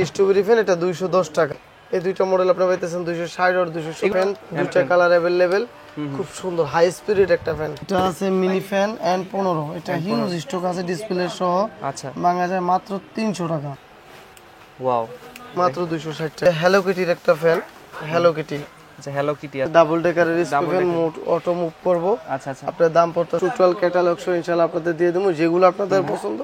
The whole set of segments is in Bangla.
স্ট্রবেরি ফ্যান, এটা 210 টাকা। এই দুইটা মডেল আপনারা পাইতেছেন 260 আর 200 ফ্যান, দুইটা কালার अवेलेबल। খুব সুন্দর হাই স্পিরিট একটা ফ্যান। এটা আছে মিনি ফ্যান N15, এটা হিউজ স্টক আছে ডিসপ্লে সহ। আচ্ছা, ভাঙা যায় মাত্র 300 টাকা। ওয়াও, মাত্র 260 টাকা। হ্যালো কিটির একটা ফ্যান, হ্যালো কিটি। আচ্ছা, হ্যালো কিটি আছে, ডাবল ডেকারের স্পিকার, মোড অটো মুভ করব। আচ্ছা আচ্ছা। আপনার দাম পড়তো টোটাল ক্যাটালগ সহ ইনশাআল্লাহ আপনাদের দিয়ে দেবো, যেগুলো আপনাদের পছন্দ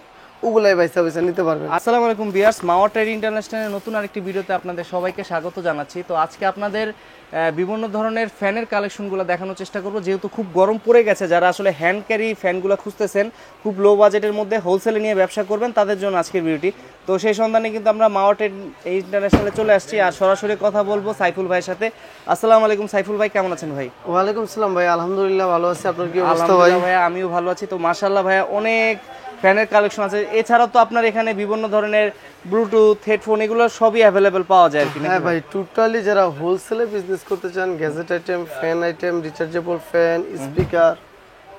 ওগুলাই বাইসা বাইসা নিতে পারবেন। আসসালামু আলাইকুম ভিউয়ার্স, মাওয়া ট্রেড ইন্টারন্যাশনালের নতুন আরেকটি ভিডিওতে আপনাদের সবাইকে স্বাগত জানাচ্ছি। তো আজকে আপনাদের বিভিন্ন ধরনের ফ্যানের কালেকশনগুলো দেখানোর চেষ্টা করব, যেহেতু খুব গরম পড়ে গেছে। যারা আসলে হ্যান্ড ক্যারি ফ্যানগুলো খুঁজতেছেন, খুব লো বাজেটের মধ্যে হোলসেলে নিয়ে ব্যবসা করবেন, তাদের জন্য আজকের ভিডিওটি। তো সেই সন্ধানে কিন্তু আমরা মাওয়া ট্রেড ইন্টারন্যাশনালে চলে আসছি আর সরাসরি কথা বলবো সাইফুল ভাইয়ের সাথে। আসসালামু আলাইকুম সাইফুল ভাই, কেমন আছেন ভাই? ওয়ালাইকুম সালাম ভাই, আলহামদুলিল্লাহ ভালো আছি। আপনার কি অবস্থা ভাই? ভাইয়া আমিও ভালো আছি। তো মাশাআল্লাহ ভাইয়া, অনেক ফ্যানের কালেকশন আছে। এছাড়াও তো আপনার এখানে বিভিন্ন ধরনের ব্লুটুথ হেডফোন এগুলো সবই অ্যাভেলেবেল পাওয়া যায় আর কি। হ্যাঁ ভাই, টোটালি যারা হোলসেলে বিজনেস করতে চান, gadget item, fan item, rechargeable fan, speaker,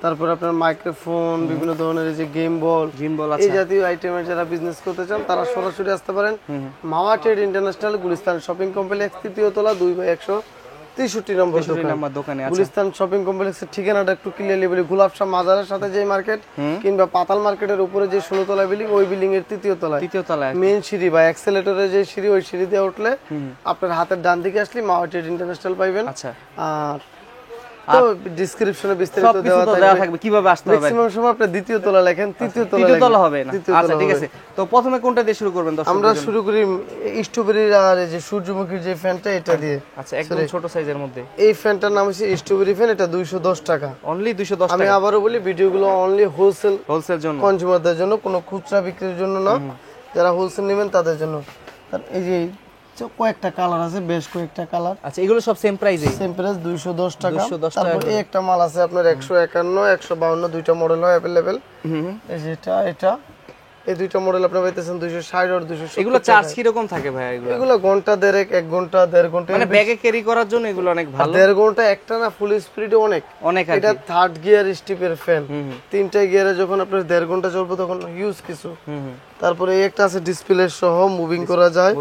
তারপর আপনার মাইক্রোফোন, বিভিন্ন ধরনের এই যে গেম বল এই জাতীয় আইটেমের যারা বিজনেস করতে চান তারা সরাসরি আসতে পারেন Mawa Trade International, Gulistan shopping complex, 3য় তলা, 2/163 নম্বর দোকানে। গুলিস্তান শপিং কমপ্লেক্সের ঠিকানাটা একটু ক্লিয়ারলি বলি, গোলাপশাহ মাজারের সাথে যে মার্কেট কিংবা পাতাল মার্কেটের উপরে যে 16 তলা বিল্ডিং, ওই বিল্ডিং এর 3য় তলায় মেইন সিঁড়ি বা অ্যাক্সেলেটরের যে সিঁড়ি, ওই সিঁড়ি দিয়ে উঠলে আপনার হাতের ডান দিকে আসলে মাওয়া ট্রেড ইন্টারন্যাশনাল পাইবেন। আচ্ছা, আর তো ডেসক্রিপশনে বিস্তারিত দেওয়া থাকবে কিভাবে আসতে হবে। ম্যাক্সিমাম সময় আপনি 2য় তলা লেখেন, 3য় তলা হবে না। আচ্ছা ঠিক আছে, তো প্রথমে কোনটা দিয়ে শুরু করবেন? আমরা শুরু করি স্ট্রবেরি আর এই যে সূর্যমুখীর যে ফ্যানটা, এটা দিয়ে। আচ্ছা, একদম ছোট সাইজের মধ্যে। এই ফ্যানটার নাম হচ্ছে স্ট্রবেরি ফ্যান, এটা 210 টাকা অনলি। 210 টাকা। আমি আবারো বলি, ভিডিওগুলো অনলি হোলসেল জন্য, কনজিউমারদের জন্য, কোনো খুচরা বিক্রির জন্য না। যারা হোলসেল নেবেন তাদের জন্য। এই যে কয়েকটা কালার আছে, বেশ কয়েকটা কালার। আচ্ছা, এগুলো সব সেম প্রাইসে? সেম প্রাইস 210 টাকা। তারপর এই একটা মাল আছে আপনার 151, 152, দুইটা মডেল হয় अवेलेबल। এই যে এটা এই দুইটা মডেল আপনারা পাইতেছেন 260 আর 270। এগুলো চার্জ কি রকম থাকে ভাই? এগুলো ঘন্টা দেড়েক, 1 ঘন্টা 1.5 ঘন্টা, মানে ব্যাগে ক্যারি করার জন্য এগুলো অনেক ভালো। 1.5 ঘন্টা একটা না, ফুল স্পিডে অনেক। এটা 3rd গিয়ার স্টিপের ফ্যান, 3টা গিয়ারে যখন আপনার 1.5 ঘন্টা চলবে তখন ইউজ কিছু। তারপরে এই একটা আছে ডিসপ্লে সহ, মুভিং করা যায়,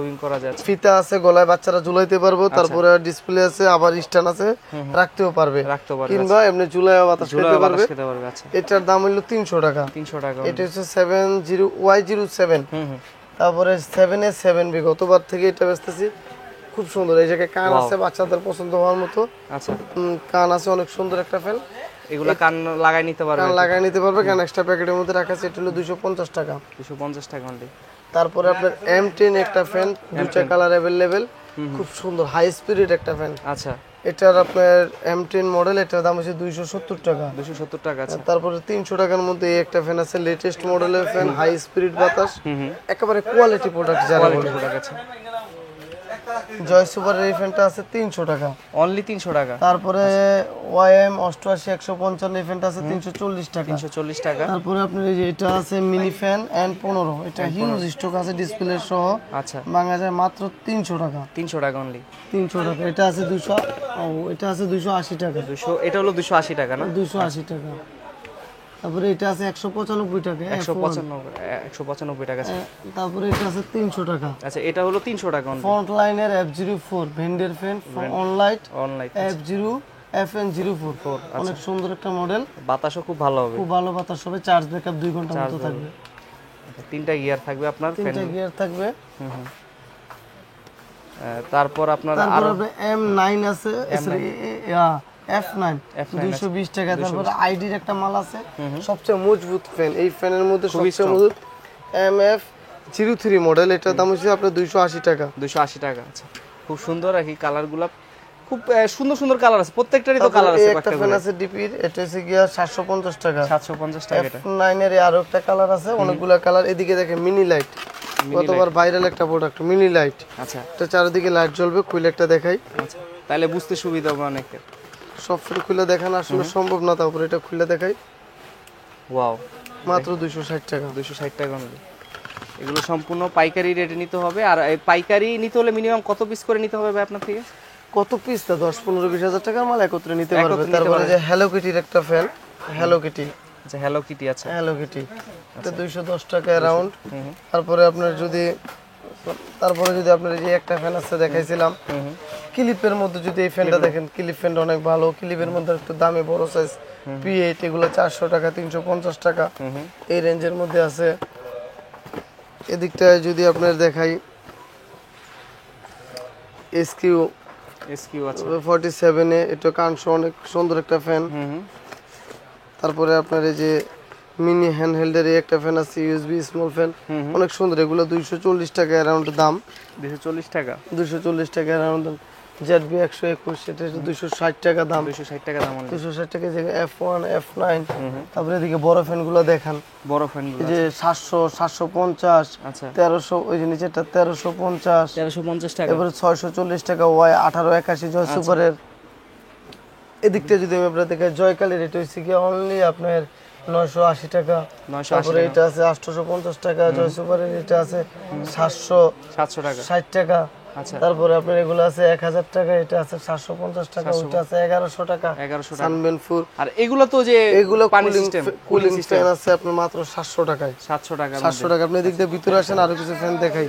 ফিতা আছে, গলায় বাচ্চারা ঝুলাইতে পারবো। তারপরে ডিসপ্লে আছে, আবার স্ট্যান্ড আছে, রাখতেও পারবে কিংবা এমনি ঝুলায় বাতাস খেতে পারবে। এটার দাম হলো 300 টাকা। এটা হচ্ছে 70Y07। তারপরে 7A7B, গতবার থেকে এটা বেচতেছি, খুব সুন্দর। এই জায়গায় কান আছে, বাচ্চাদের পছন্দ হওয়ার মতো। আচ্ছা, কান আছে, অনেক সুন্দর একটা ফ্যান। এগুলা কান লাগাই নিতে পারবে, কান এক্সট্রা প্যাকেটের মধ্যে রাখা আছে। এটা হলো 250 টাকা। 250 টাকা অনলি। তারপরে আপনার M10 একটা ফ্যান, দুইটা কালার अवेलेबल, খুব সুন্দর হাই স্পিরিট একটা ফ্যান। আচ্ছা, এটার আপনার M10 মডেল, এটার দাম হচ্ছে 270 টাকা। 270 টাকা। আচ্ছা, তারপরে 300 টাকার মধ্যে এই একটা ফ্যান আছে, লেটেস্ট মডেলের ফ্যান, হাই স্পিরিট বাতাস, একেবারে কোয়ালিটি প্রোডাক্ট যারা বলে। জয় সুপার এই ফ্যানটা আছে 300 টাকা অনলি। 300 টাকা। তারপরে YM 88 155 এই ফ্যানটা আছে 340 টাকা। 340 টাকা। তারপরে আপনার এই যে এটা আছে মিনি ফ্যান N15, এটা হিউজ স্টক আছে ডিসপ্লে সহ। আচ্ছা, ভাঙা যায় মাত্র 300 টাকা। 300 টাকা অনলি। 300 টাকা। এটা আছে 200, এটা আছে 280 টাকা। এটা হলো 280 টাকা না? 280 টাকা। তারপরে এটা আছে 195 টাকা। 195 টাকা। তারপরে এটা আছে 300 টাকা। আচ্ছা, এটা হলো 300 টাকা। ফ্রন্ট লাইনের F04 ভেন্ডের ফ্যান, অনলাইট F0 FN04, অনেক সুন্দর একটা মডেল। বাতাসও খুব ভালো হবে, খুব ভালো বাতাস হবে। চার্জ ব্যাকআপ 2 ঘন্টা মতো থাকবে। তিনটা গিয়ার থাকবে আপনার, 3টা গিয়ার থাকবে। তারপর আপনার আরো M9 আছে, F9 220 টাকা। তারপর আইডির একটা মাল আছে, সবচেয়ে মজবুত ফ্যান এই ফ্যানের মধ্যে, সবচেয়ে মজবুত MF03 মডেল, এটার দাম হচ্ছে আপনার 280 টাকা। 280 টাকা। আচ্ছা, খুব সুন্দর আর কি, কালারগুলো খুব সুন্দর সুন্দর কালার আছে, প্রত্যেকটারই তো কালার আছে। একটা ফ্যান আছে ডিপির, এটা হচ্ছে গিয়া 750 টাকা। 750 টাকা। এটা F9 এর আরো একটা কালার আছে, অনেকগুলা কালার। এদিকে দেখেন মিনি লাইট, কতবার ভাইরাল একটা প্রোডাক্ট, মিনি লাইট। আচ্ছা, এটা চারিদিকে লাইট জ্বলবে। খুলে একটা দেখাই। আচ্ছা, তাহলে বুঝতে সুবিধা হবে অনেকের। সব ফ্যান খুলে দেখানো আসলে সম্ভব না, তারপর এটা খুলে দেখাই। ওয়াও, মাত্র 260 টাকা। 260 টাকা অনলি। এগুলো সম্পূর্ণ পাইকারি রেটে নিতে হবে। আর এই পাইকারি নিতে হলে মিনিমাম কত পিস করে নিতে হবে ভাই আপনার থেকে? কত পিস? তা 10-15-20 হাজার টাকার মাল একত্রে নিতে পারবে। তারপরে যে হ্যালো কিটির একটা ফ্যান, হ্যালো কিটি। আচ্ছা, হ্যালো কিটি আছে, হ্যালো কিটি, এটা 210 টাকা অ্যারাউন্ড। তারপরে আপনার যদি তারপরে যদি আপনার এই যে একটা ফ্যান আছে দেখাইছিলাম ক্লিপের মধ্যে, যদি এই ফ্যানটা দেখেন, ক্লিপ ফ্যানটা অনেক ভালো, ক্লিপের মধ্যে একটু দামি বড় সাইজ P8, এগুলো 400 টাকা 350 টাকা এই রেঞ্জের মধ্যে আছে। এদিকটায় যদি আপনার দেখাই এসকিউ আছে 47 এ, এটা কানসো অনেক সুন্দর একটা ফ্যান। তারপরে আপনার এই যে মিনি হ্যান্ডহেল্ডের একটা ফ্যান আছে, ইউএসবি স্মল ফ্যান, অনেক সুন্দর। এগুলো 240 টাকা অ্যারাউন্ড দাম। 240 টাকা 240 টাকা অ্যারাউন্ড দাম। জেডবি 121, এটা 260 টাকা দাম। 260 টাকা দাম। 260 টাকা যে F1 F9। তারপরে এদিকে বড় ফ্যানগুলো দেখান, বড় ফ্যানগুলো এই যে 700 750, আচ্ছা 1300, ওই যে নিচেটা 1350, 1350 টাকা। এবারে 640 টাকা ওয়াই 1881 জয় সুপারের। এদিকটা যদি আমি আপনাদের দেখে জয়কালের, এটা হচ্ছে কি অনলি আপনার 980 টাকা। তারপরে এটা আছে 850 টাকা জয় সুপারের, এটা আছে 700 টাকা 60 টাকা। আচ্ছা তারপরে আপনার এগুলো আছে 1000 টাকা, এটা আছে 750 টাকা, ওইটা আছে 1100 টাকা। 1100 টাকা সানবেনফুর। আর এগুলো তো যে এগুলো পানি সিস্টেম, কুলিং ফ্যান আছে আপনার মাত্র 700 টাকায়। 700 টাকা 700 টাকা। আপনি এদিক দিয়ে ভিতরে আসেন, আরো কিছু ফ্যান দেখাই।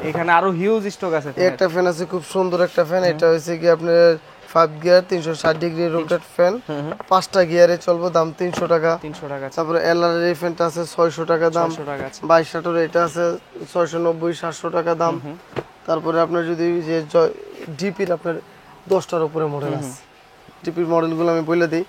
এখানে আরো হিউজ স্টক আছে। একটা ফ্যান আছে খুব সুন্দর একটা ফ্যান, এটা হচ্ছে কি আপনার 5 গিয়ার 360 ডিগ্রি রোটেট ফ্যান, 5টা গিয়ারে চলবে, দাম 300 টাকা। 300 টাকা। তারপরে এলআর এর এই ফ্যানটা আছে 600 টাকা দাম। 600 টাকা আছে। 22 শাটার, এটা আছে 690 700 টাকা দাম। তারপরে আপনার যদি যে ডিপির আপনার 10টার উপরে মডেল আছে, ডিপির মডেলগুলো আমি বলে দিই।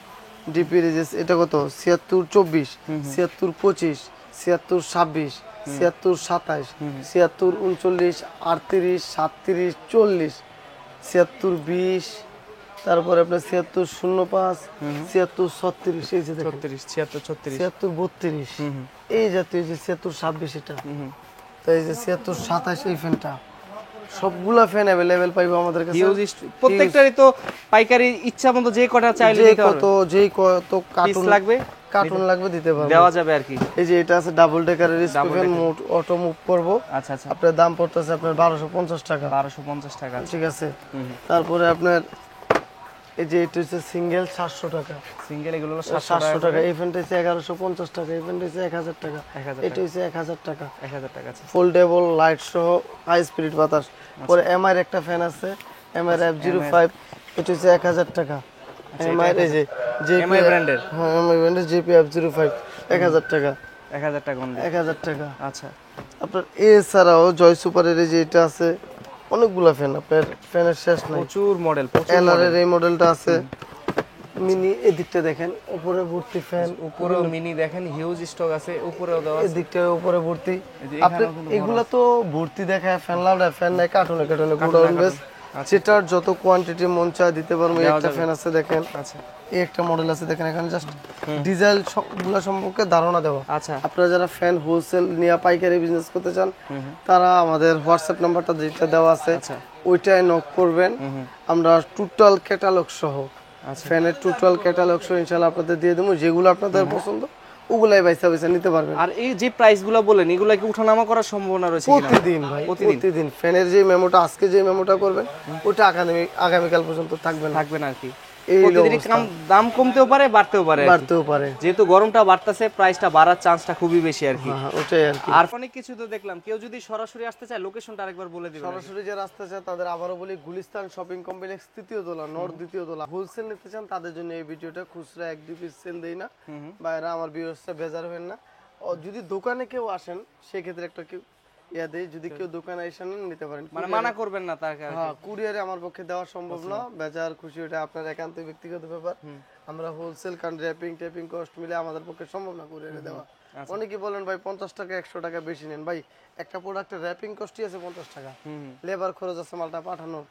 ডিপির যে এটা কত 76 24, 76 25, 76 26, 76 27, 76 39, 38 37 40, 76 20, তারপরে আপনার 76 05, 76 36, এই যে 36 76 36 76 32, এই জাতীয় যে 76 26, এটা তো এই যে 76 27, এই ফ্যানটা সবগুলা ফ্যান अवेलेबल পাইবো আমাদের কাছে। প্রত্যেকটারই তো পাইকারি ইচ্ছা মতো যে কটা চাইলে দিতে পারবে। যেই কত কার্টুন লাগবে দিতে পারবো, দেওয়া যাবে আর কি। এই যে এটা আছে ডাবল ডেকারের স্পিকার, মোট অটো মুভ করব। আচ্ছা আচ্ছা। আপনার দাম পড়তেছে আপনার 1250 টাকা। 1250 টাকা, ঠিক আছে। তারপরে আপনার এই যে এটা হচ্ছে সিঙ্গেল 700 টাকা। সিঙ্গেল এগুলো 700 টাকা। এই ফ্যানটা হচ্ছে 1150 টাকা। এই ফ্যানটা হচ্ছে 1000 টাকা। 1000 এটা হচ্ছে 1000 টাকা। 1000 টাকা আছে। ফোল্ডেবল লাইট সহ হাই স্পিড বাতাস। পরে এমআই এর একটা ফ্যান আছে, এমআই F05, এটা হচ্ছে 1000 টাকা। এমআই এই যে এমআই ব্র্যান্ডের, হ্যাঁ এমআই ব্র্যান্ডের জেপি F05, 1000 টাকা। 1000 টাকা অনলি। 1000 টাকা। আচ্ছা। আপনার এছাড়াও জয় সুপারের এই যে এটা আছে, অনেকগুলা ফ্যান, আপনার ফ্যানের শেষ নাই, প্রচুর মডেল। এলআর এর এই মডেলটা আছে, মিনি। এদিকটা দেখেন উপরে ভর্তি ফ্যান, উপরেও মিনি দেখেন হিউজ স্টক আছে, উপরেও দেওয়া আছে। এদিকটা উপরে ভর্তি। আপনি এগুলা তো ভর্তি দেখায় ফ্যান লাউডা, ফ্যান নাই কার্টুনে কার্টুনে গোডাউন বেস, যেটার যত কোয়ান্টিটি মন চায় দিতে পারবো। একটা ফ্যান আছে দেখেন, আচ্ছা এই একটা মডেল আছে দেখেন, এখানে জাস্ট ডিজাইন গুলা সম্পর্কে ধারণা দেওয়া। আচ্ছা। আপনারা যারা ফ্যান হোলসেল নিয়ে পাইকারি বিজনেস করতে চান, তারা আমাদের হোয়াটসঅ্যাপ নাম্বারটা যেটা দেওয়া আছে ওইটাই নক করবেন। আমরা টোটাল ক্যাটালগ সহ, ফ্যানের টোটাল ক্যাটালগ সহ ইনশাআল্লাহ আপনাদের দিয়ে দেবো। যেগুলো আপনাদের পছন্দ ওগুলাই বাইসা বাইসা নিতে পারবেন। আর এই যে প্রাইসগুলো বলেন, এগুলা কি ওঠানামা করার সম্ভাবনা রয়েছে কিনা? প্রতিদিন ভাই, প্রতিদিন ফ্যানের যে মেমোটা আজকে যে মেমোটা করবেন ওটা আগামীকাল পর্যন্ত থাকবে না আর কি। প্রতিদিনই দাম কমতেও পারে, বাড়তেও পারে। যেহেতু গরমটা বাড়তেছে, প্রাইসটা বাড়ার চান্সটা খুবই বেশি আর কি। ওটাই আর কি। আর অনেক কিছু তো দেখলাম। কেউ যদি সরাসরি আসতে চায়, লোকেশনটা আরেকবার বলে দিবেন। সরাসরি যারা আসতে চায় তাদের আবারও বলি, গুলিস্তান শপিং কমপ্লেক্স 3য় তলা, নর্থ 2য় তলা। হোলসেল নিতে চান তাদের জন্য এই ভিডিওটা, খুচরা 1-2 পিস সেল দেই না বাইরে, আমার ভিউয়ার্সরা বেজার হবেন না। যদি দোকানে কেউ আসেন সেক্ষেত্রে একটা কেউ দেই, যদি কেউ দোকানে এসে নিতে পারেন, মানে মানা করবেন না তার কাছে। হ্যাঁ, কুরিয়ারে আমার পক্ষে দেওয়া সম্ভব না, বেজার খুশি, ওটা আপনার একান্ত ব্যক্তিগত ব্যাপার। আমরা হোলসেল কারণ র্যাপিং কস্ট মিলে আমাদের পক্ষে সম্ভব না কুরিয়ারে দেওয়া। অনেকে বলেন ভাই 50 টাকা 100 টাকা বেশি নেন, ভাই একটা প্রোডাক্টের র্যাপিং কস্টই আছে 50 টাকা, লেবার খরচ আছে মালটা পাঠানোর।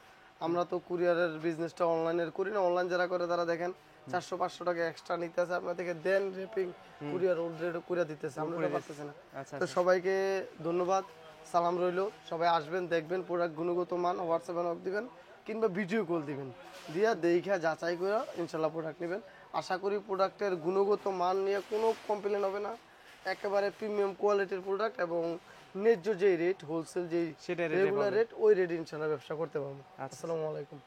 আমরা তো কুরিয়ারের বিজনেসটা অনলাইনের করি না, অনলাইন যারা করে তারা দেখেন 400-500 টাকা এক্সট্রা নিতে আছে আপনার থেকে, দেন র্যাপিং কুরিয়ার অলরেডি করে দিতেছে, আমরা এটা পারতেছি না। তো সবাইকে ধন্যবাদ, সালাম রইলো। সবাই আসবেন, দেখবেন প্রোডাক্ট গুণগত মান, হোয়াটসঅ্যাপে নক দিবেন কিংবা ভিডিও কল দিবেন, দিয়া দেখা যাচাই করে ইনশাল্লাহ প্রোডাক্ট নেবেন। আশা করি প্রোডাক্টের গুণগত মান নিয়ে কোনো কমপ্লেন হবে না, একেবারে প্রিমিয়াম কোয়ালিটির প্রোডাক্ট এবং ন্যায্য যেই রেট, হোলসেল যেই রেগুলার রেট, ওই রেট ইনশাল্লাহ ব্যবসা করতে পারবো। আসসালামু আলাইকুম।